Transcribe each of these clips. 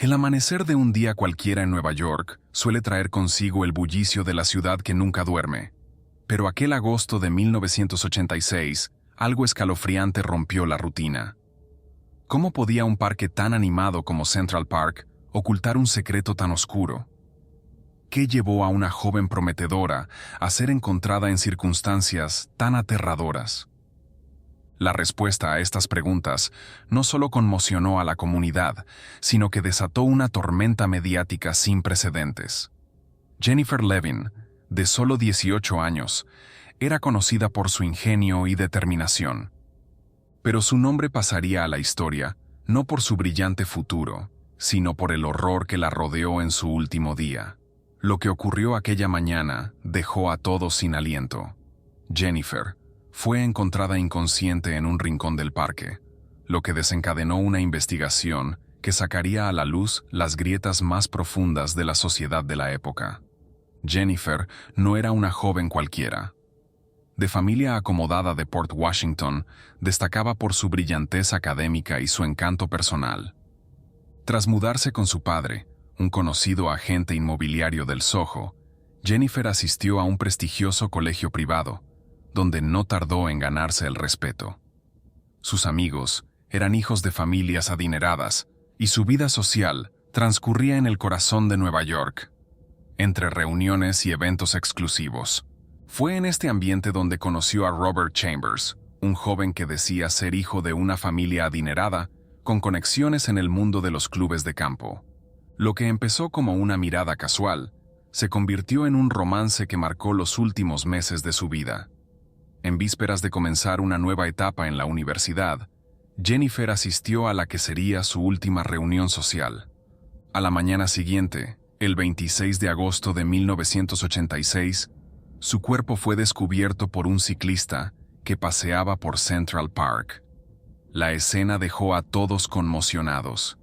El amanecer de un día cualquiera en Nueva York suele traer consigo el bullicio de la ciudad que nunca duerme. Pero aquel agosto de 1986, algo escalofriante rompió la rutina. ¿Cómo podía un parque tan animado como Central Park ocultar un secreto tan oscuro? ¿Qué llevó a una joven prometedora a ser encontrada en circunstancias tan aterradoras? La respuesta a estas preguntas no solo conmocionó a la comunidad, sino que desató una tormenta mediática sin precedentes. Jennifer Levin, de solo 18 años, era conocida por su ingenio y determinación. Pero su nombre pasaría a la historia no por su brillante futuro, sino por el horror que la rodeó en su último día. Lo que ocurrió aquella mañana dejó a todos sin aliento. Jennifer fue encontrada inconsciente en un rincón del parque, lo que desencadenó una investigación que sacaría a la luz las grietas más profundas de la sociedad de la época. Jennifer no era una joven cualquiera. De familia acomodada de Port Washington, destacaba por su brillantez académica y su encanto personal. Tras mudarse con su padre, un conocido agente inmobiliario del Soho, Jennifer asistió a un prestigioso colegio privado, donde no tardó en ganarse el respeto. Sus amigos eran hijos de familias adineradas, y su vida social transcurría en el corazón de Nueva York, entre reuniones y eventos exclusivos. Fue en este ambiente donde conoció a Robert Chambers, un joven que decía ser hijo de una familia adinerada, con conexiones en el mundo de los clubes de campo. Lo que empezó como una mirada casual, se convirtió en un romance que marcó los últimos meses de su vida. En vísperas de comenzar una nueva etapa en la universidad, Jennifer asistió a la que sería su última reunión social. A la mañana siguiente, el 26 de agosto de 1986, su cuerpo fue descubierto por un ciclista que paseaba por Central Park. La escena dejó a todos conmocionados.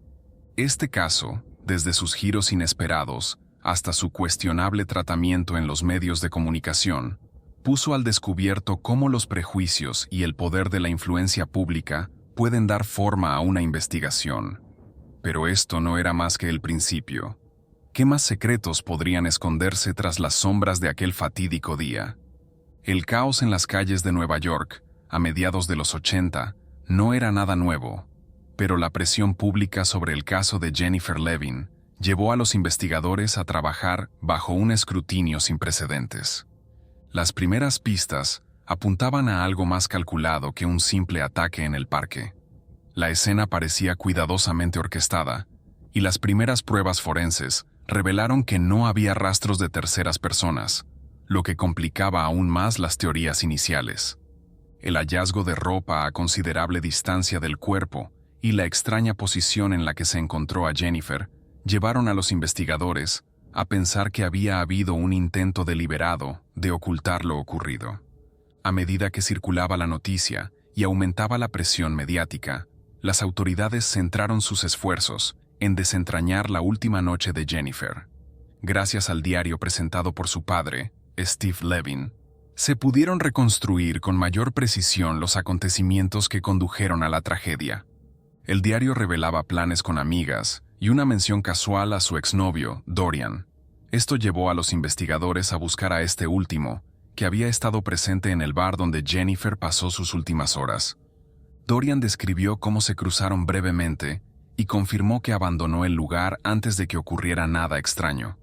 Este caso, desde sus giros inesperados hasta su cuestionable tratamiento en los medios de comunicación, puso al descubierto cómo los prejuicios y el poder de la influencia pública pueden dar forma a una investigación. Pero esto no era más que el principio. ¿Qué más secretos podrían esconderse tras las sombras de aquel fatídico día? El caos en las calles de Nueva York, a mediados de los 80, no era nada nuevo, pero la presión pública sobre el caso de Jennifer Levin llevó a los investigadores a trabajar bajo un escrutinio sin precedentes. Las primeras pistas apuntaban a algo más calculado que un simple ataque en el parque. La escena parecía cuidadosamente orquestada, y las primeras pruebas forenses revelaron que no había rastros de terceras personas, lo que complicaba aún más las teorías iniciales. El hallazgo de ropa a considerable distancia del cuerpo y la extraña posición en la que se encontró a Jennifer llevaron a los investigadores a pensar que había habido un intento deliberado de ocultar lo ocurrido. A medida que circulaba la noticia y aumentaba la presión mediática, las autoridades centraron sus esfuerzos en desentrañar la última noche de Jennifer. Gracias al diario presentado por su padre, Steve Levin, se pudieron reconstruir con mayor precisión los acontecimientos que condujeron a la tragedia. El diario revelaba planes con amigas y una mención casual a su exnovio, Dorian. Esto llevó a los investigadores a buscar a este último, que había estado presente en el bar donde Jennifer pasó sus últimas horas. Dorian describió cómo se cruzaron brevemente y confirmó que abandonó el lugar antes de que ocurriera nada extraño.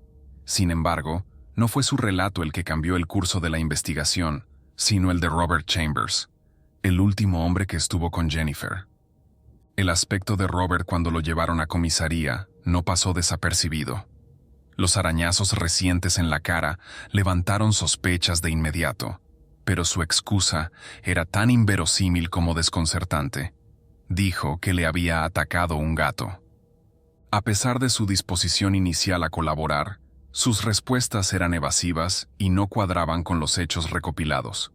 Sin embargo, no fue su relato el que cambió el curso de la investigación, sino el de Robert Chambers, el último hombre que estuvo con Jennifer. El aspecto de Robert cuando lo llevaron a comisaría no pasó desapercibido. Los arañazos recientes en la cara levantaron sospechas de inmediato, pero su excusa era tan inverosímil como desconcertante. Dijo que le había atacado un gato. A pesar de su disposición inicial a colaborar, sus respuestas eran evasivas y no cuadraban con los hechos recopilados.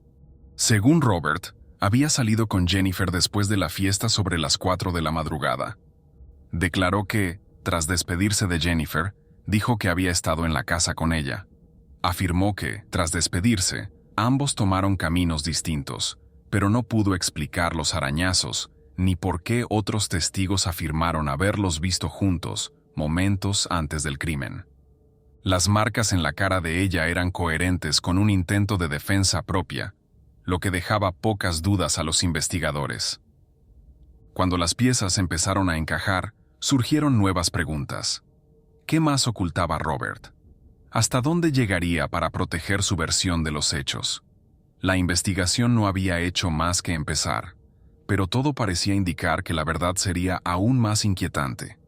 Según Robert, había salido con Jennifer después de la fiesta sobre las 4 de la madrugada. Declaró que, tras despedirse de Jennifer, dijo que había estado en la casa con ella. Afirmó que, tras despedirse, ambos tomaron caminos distintos, pero no pudo explicar los arañazos, ni por qué otros testigos afirmaron haberlos visto juntos, momentos antes del crimen. Las marcas en la cara de ella eran coherentes con un intento de defensa propia, lo que dejaba pocas dudas a los investigadores. Cuando las piezas empezaron a encajar, surgieron nuevas preguntas. ¿Qué más ocultaba Robert? ¿Hasta dónde llegaría para proteger su versión de los hechos? La investigación no había hecho más que empezar, pero todo parecía indicar que la verdad sería aún más inquietante.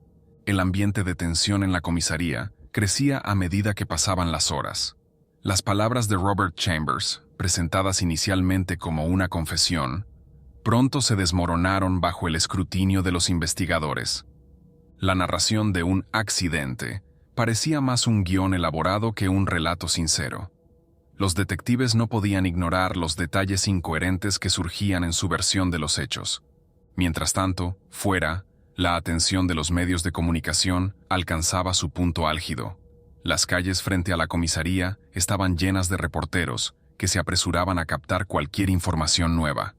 El ambiente de tensión en la comisaría crecía a medida que pasaban las horas. Las palabras de Robert Chambers, presentadas inicialmente como una confesión, pronto se desmoronaron bajo el escrutinio de los investigadores. La narración de un accidente parecía más un guión elaborado que un relato sincero. Los detectives no podían ignorar los detalles incoherentes que surgían en su versión de los hechos. Mientras tanto, fuera, la atención de los medios de comunicación alcanzaba su punto álgido. Las calles frente a la comisaría estaban llenas de reporteros que se apresuraban a captar cualquier información nueva.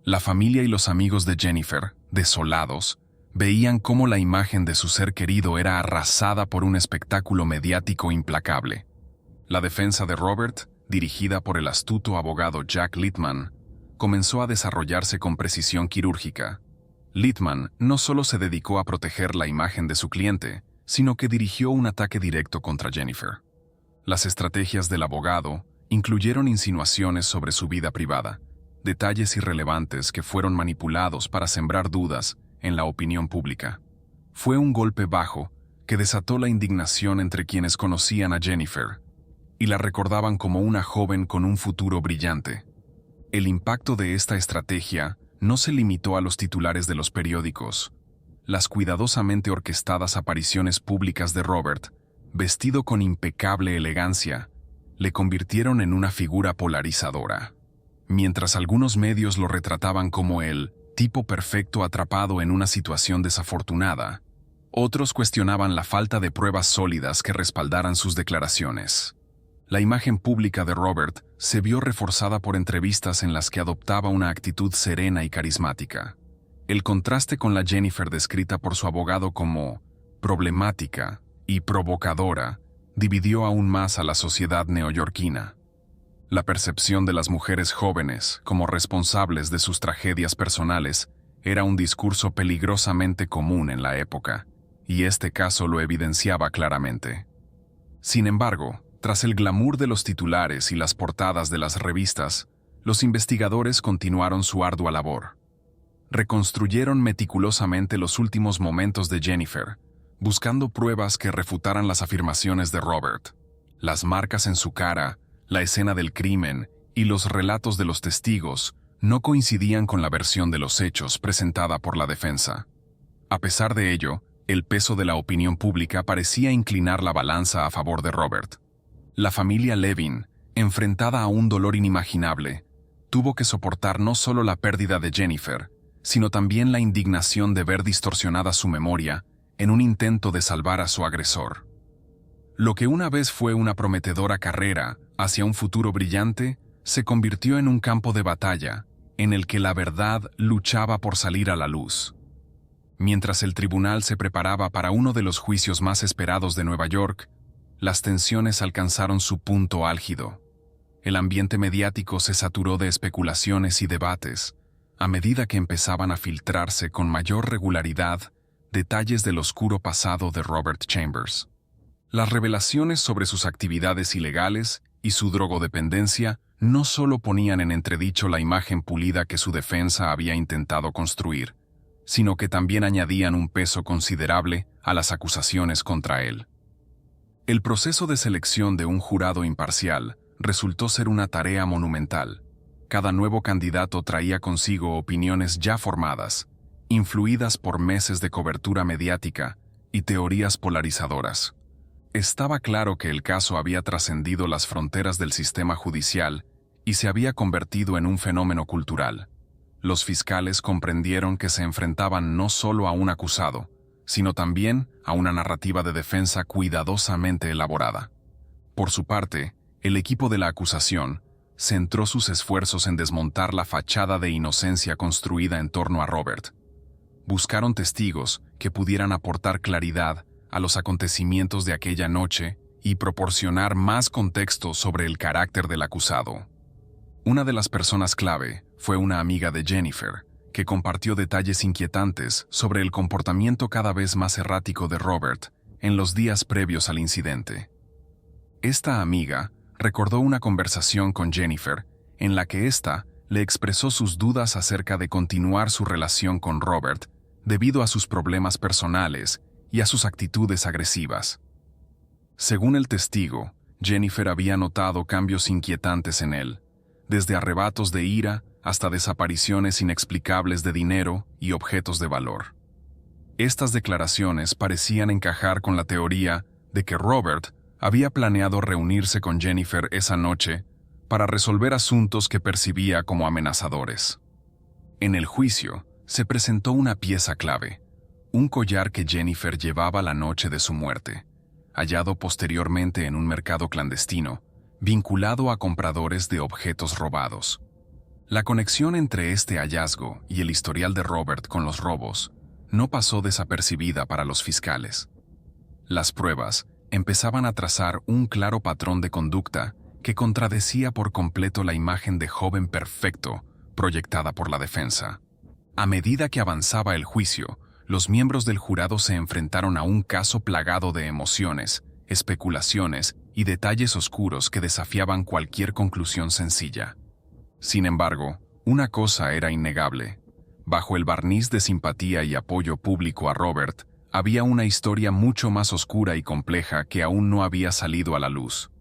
La familia y los amigos de Jennifer, desolados, veían cómo la imagen de su ser querido era arrasada por un espectáculo mediático implacable. La defensa de Robert, dirigida por el astuto abogado Jack Littman, comenzó a desarrollarse con precisión quirúrgica. Littman no solo se dedicó a proteger la imagen de su cliente, sino que dirigió un ataque directo contra Jennifer. Las estrategias del abogado incluyeron insinuaciones sobre su vida privada, detalles irrelevantes que fueron manipulados para sembrar dudas en la opinión pública. Fue un golpe bajo que desató la indignación entre quienes conocían a Jennifer y la recordaban como una joven con un futuro brillante. El impacto de esta estrategia no se limitó a los titulares de los periódicos. Las cuidadosamente orquestadas apariciones públicas de Robert, vestido con impecable elegancia, le convirtieron en una figura polarizadora. Mientras algunos medios lo retrataban como el tipo perfecto atrapado en una situación desafortunada, otros cuestionaban la falta de pruebas sólidas que respaldaran sus declaraciones. La imagen pública de Robert se vio reforzada por entrevistas en las que adoptaba una actitud serena y carismática. El contraste con la Jennifer descrita por su abogado como problemática y provocadora dividió aún más a la sociedad neoyorquina. La percepción de las mujeres jóvenes como responsables de sus tragedias personales era un discurso peligrosamente común en la época, y este caso lo evidenciaba claramente. Sin embargo, tras el glamour de los titulares y las portadas de las revistas, los investigadores continuaron su ardua labor. Reconstruyeron meticulosamente los últimos momentos de Jennifer, buscando pruebas que refutaran las afirmaciones de Robert. Las marcas en su cara, la escena del crimen y los relatos de los testigos no coincidían con la versión de los hechos presentada por la defensa. A pesar de ello, el peso de la opinión pública parecía inclinar la balanza a favor de Robert. La familia Levin, enfrentada a un dolor inimaginable, tuvo que soportar no solo la pérdida de Jennifer, sino también la indignación de ver distorsionada su memoria en un intento de salvar a su agresor. Lo que una vez fue una prometedora carrera hacia un futuro brillante, se convirtió en un campo de batalla en el que la verdad luchaba por salir a la luz. Mientras el tribunal se preparaba para uno de los juicios más esperados de Nueva York, las tensiones alcanzaron su punto álgido. El ambiente mediático se saturó de especulaciones y debates, a medida que empezaban a filtrarse con mayor regularidad detalles del oscuro pasado de Robert Chambers. Las revelaciones sobre sus actividades ilegales y su drogodependencia no solo ponían en entredicho la imagen pulida que su defensa había intentado construir, sino que también añadían un peso considerable a las acusaciones contra él. El proceso de selección de un jurado imparcial resultó ser una tarea monumental. Cada nuevo candidato traía consigo opiniones ya formadas, influidas por meses de cobertura mediática y teorías polarizadoras. Estaba claro que el caso había trascendido las fronteras del sistema judicial y se había convertido en un fenómeno cultural. Los fiscales comprendieron que se enfrentaban no solo a un acusado, sino también a una narrativa de defensa cuidadosamente elaborada. Por su parte, el equipo de la acusación centró sus esfuerzos en desmontar la fachada de inocencia construida en torno a Robert. Buscaron testigos que pudieran aportar claridad a los acontecimientos de aquella noche y proporcionar más contexto sobre el carácter del acusado. Una de las personas clave fue una amiga de Jennifer, que compartió detalles inquietantes sobre el comportamiento cada vez más errático de Robert en los días previos al incidente. Esta amiga recordó una conversación con Jennifer en la que ésta le expresó sus dudas acerca de continuar su relación con Robert debido a sus problemas personales y a sus actitudes agresivas. Según el testigo, Jennifer había notado cambios inquietantes en él, desde arrebatos de ira hasta desapariciones inexplicables de dinero y objetos de valor. Estas declaraciones parecían encajar con la teoría de que Robert había planeado reunirse con Jennifer esa noche para resolver asuntos que percibía como amenazadores. En el juicio, se presentó una pieza clave, un collar que Jennifer llevaba la noche de su muerte, hallado posteriormente en un mercado clandestino, vinculado a compradores de objetos robados. La conexión entre este hallazgo y el historial de Robert con los robos no pasó desapercibida para los fiscales. Las pruebas empezaban a trazar un claro patrón de conducta que contradecía por completo la imagen de joven perfecto proyectada por la defensa. A medida que avanzaba el juicio, los miembros del jurado se enfrentaron a un caso plagado de emociones, especulaciones y detalles oscuros que desafiaban cualquier conclusión sencilla. Sin embargo, una cosa era innegable. Bajo el barniz de simpatía y apoyo público a Robert, había una historia mucho más oscura y compleja que aún no había salido a la luz.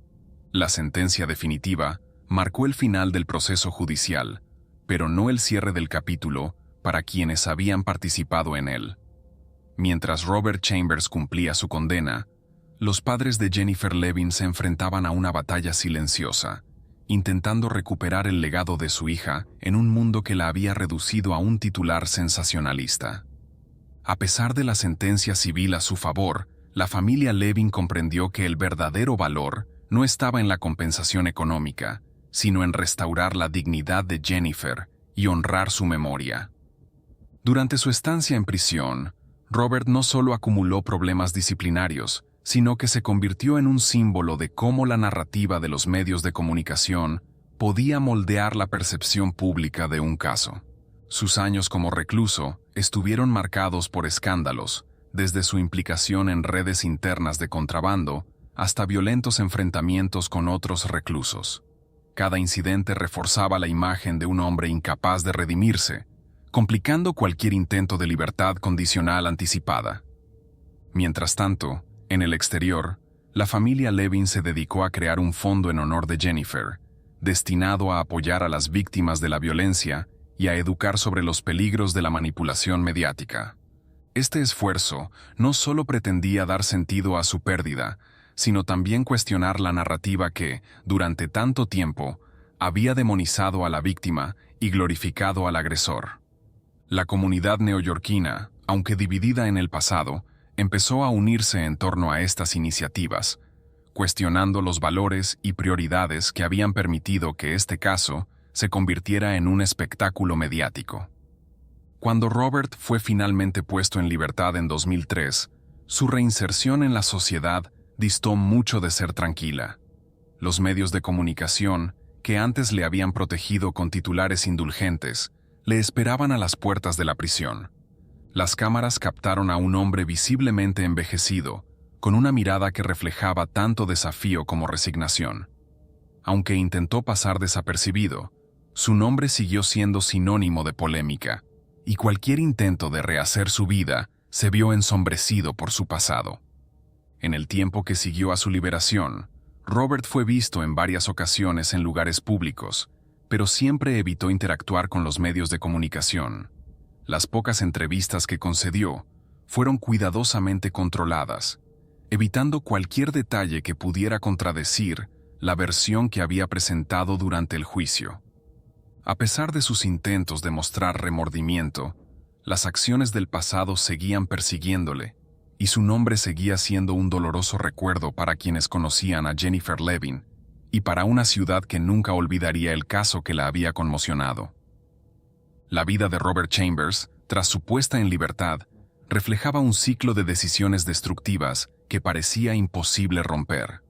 La sentencia definitiva marcó el final del proceso judicial, pero no el cierre del capítulo para quienes habían participado en él. Mientras Robert Chambers cumplía su condena, los padres de Jennifer Levin se enfrentaban a una batalla silenciosa, intentando recuperar el legado de su hija en un mundo que la había reducido a un titular sensacionalista. A pesar de la sentencia civil a su favor, la familia Levin comprendió que el verdadero valor no estaba en la compensación económica, sino en restaurar la dignidad de Jennifer y honrar su memoria. Durante su estancia en prisión, Robert no solo acumuló problemas disciplinarios, sino que se convirtió en un símbolo de cómo la narrativa de los medios de comunicación podía moldear la percepción pública de un caso. Sus años como recluso estuvieron marcados por escándalos, desde su implicación en redes internas de contrabando hasta violentos enfrentamientos con otros reclusos. Cada incidente reforzaba la imagen de un hombre incapaz de redimirse, complicando cualquier intento de libertad condicional anticipada. Mientras tanto, en el exterior, la familia Levin se dedicó a crear un fondo en honor de Jennifer, destinado a apoyar a las víctimas de la violencia y a educar sobre los peligros de la manipulación mediática. Este esfuerzo no solo pretendía dar sentido a su pérdida, sino también cuestionar la narrativa que, durante tanto tiempo, había demonizado a la víctima y glorificado al agresor. La comunidad neoyorquina, aunque dividida en el pasado, empezó a unirse en torno a estas iniciativas, cuestionando los valores y prioridades que habían permitido que este caso se convirtiera en un espectáculo mediático. Cuando Robert fue finalmente puesto en libertad en 2003, su reinserción en la sociedad distó mucho de ser tranquila. Los medios de comunicación, que antes le habían protegido con titulares indulgentes, le esperaban a las puertas de la prisión. Las cámaras captaron a un hombre visiblemente envejecido, con una mirada que reflejaba tanto desafío como resignación. Aunque intentó pasar desapercibido, su nombre siguió siendo sinónimo de polémica, y cualquier intento de rehacer su vida se vio ensombrecido por su pasado. En el tiempo que siguió a su liberación, Robert fue visto en varias ocasiones en lugares públicos, pero siempre evitó interactuar con los medios de comunicación. Las pocas entrevistas que concedió fueron cuidadosamente controladas, evitando cualquier detalle que pudiera contradecir la versión que había presentado durante el juicio. A pesar de sus intentos de mostrar remordimiento, las acciones del pasado seguían persiguiéndole, y su nombre seguía siendo un doloroso recuerdo para quienes conocían a Jennifer Levin y para una ciudad que nunca olvidaría el caso que la había conmocionado. La vida de Robert Chambers, tras su puesta en libertad, reflejaba un ciclo de decisiones destructivas que parecía imposible romper.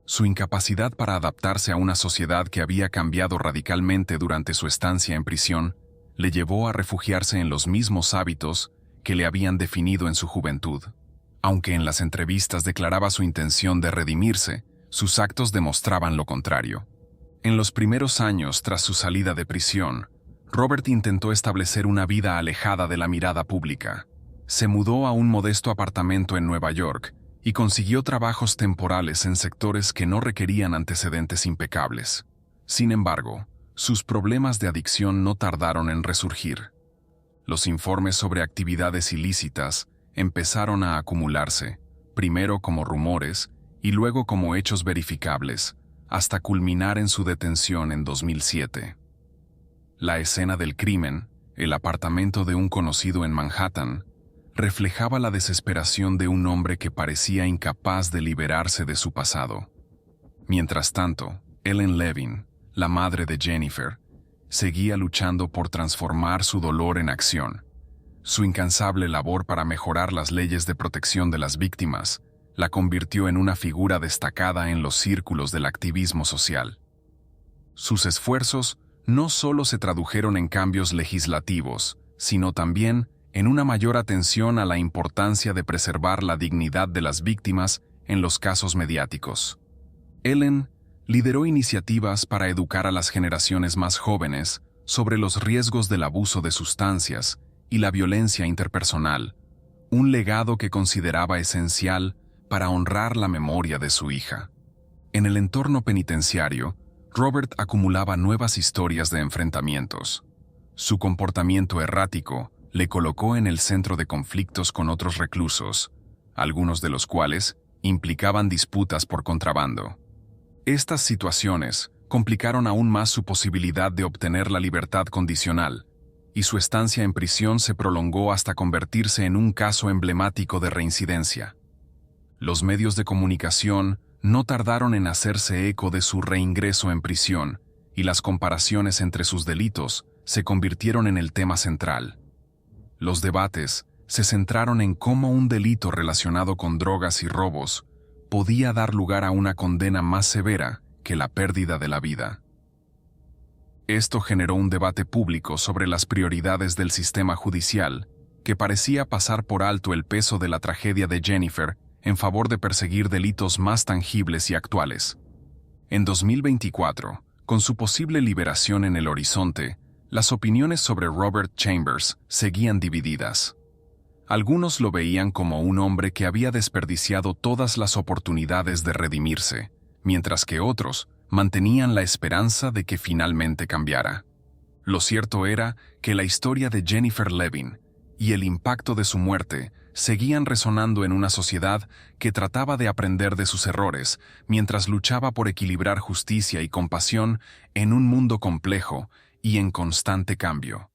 Su incapacidad para adaptarse a una sociedad que había cambiado radicalmente durante su estancia en prisión le llevó a refugiarse en los mismos hábitos que le habían definido en su juventud. Aunque en las entrevistas declaraba su intención de redimirse, sus actos demostraban lo contrario. En los primeros años tras su salida de prisión, Robert intentó establecer una vida alejada de la mirada pública. Se mudó a un modesto apartamento en Nueva York y consiguió trabajos temporales en sectores que no requerían antecedentes impecables. Sin embargo, sus problemas de adicción no tardaron en resurgir. Los informes sobre actividades ilícitas empezaron a acumularse, primero como rumores y luego como hechos verificables, hasta culminar en su detención en 2007. La escena del crimen, el apartamento de un conocido en Manhattan, reflejaba la desesperación de un hombre que parecía incapaz de liberarse de su pasado. Mientras tanto, Ellen Levin, la madre de Jennifer, seguía luchando por transformar su dolor en acción. Su incansable labor para mejorar las leyes de protección de las víctimas la convirtió en una figura destacada en los círculos del activismo social. Sus esfuerzos no solo se tradujeron en cambios legislativos, sino también en una mayor atención a la importancia de preservar la dignidad de las víctimas en los casos mediáticos. Ellen lideró iniciativas para educar a las generaciones más jóvenes sobre los riesgos del abuso de sustancias y la violencia interpersonal, un legado que consideraba esencial para honrar la memoria de su hija. En el entorno penitenciario, Robert acumulaba nuevas historias de enfrentamientos. Su comportamiento errático le colocó en el centro de conflictos con otros reclusos, algunos de los cuales implicaban disputas por contrabando. Estas situaciones complicaron aún más su posibilidad de obtener la libertad condicional, y su estancia en prisión se prolongó hasta convertirse en un caso emblemático de reincidencia. Los medios de comunicación no tardaron en hacerse eco de su reingreso en prisión, y las comparaciones entre sus delitos se convirtieron en el tema central. Los debates se centraron en cómo un delito relacionado con drogas y robos podía dar lugar a una condena más severa que la pérdida de la vida. Esto generó un debate público sobre las prioridades del sistema judicial, que parecía pasar por alto el peso de la tragedia de Jennifer en favor de perseguir delitos más tangibles y actuales. En 2024, con su posible liberación en el horizonte, las opiniones sobre Robert Chambers seguían divididas. Algunos lo veían como un hombre que había desperdiciado todas las oportunidades de redimirse, mientras que otros mantenían la esperanza de que finalmente cambiara. Lo cierto era que la historia de Jennifer Levin y el impacto de su muerte seguían resonando en una sociedad que trataba de aprender de sus errores mientras luchaba por equilibrar justicia y compasión en un mundo complejo y en constante cambio.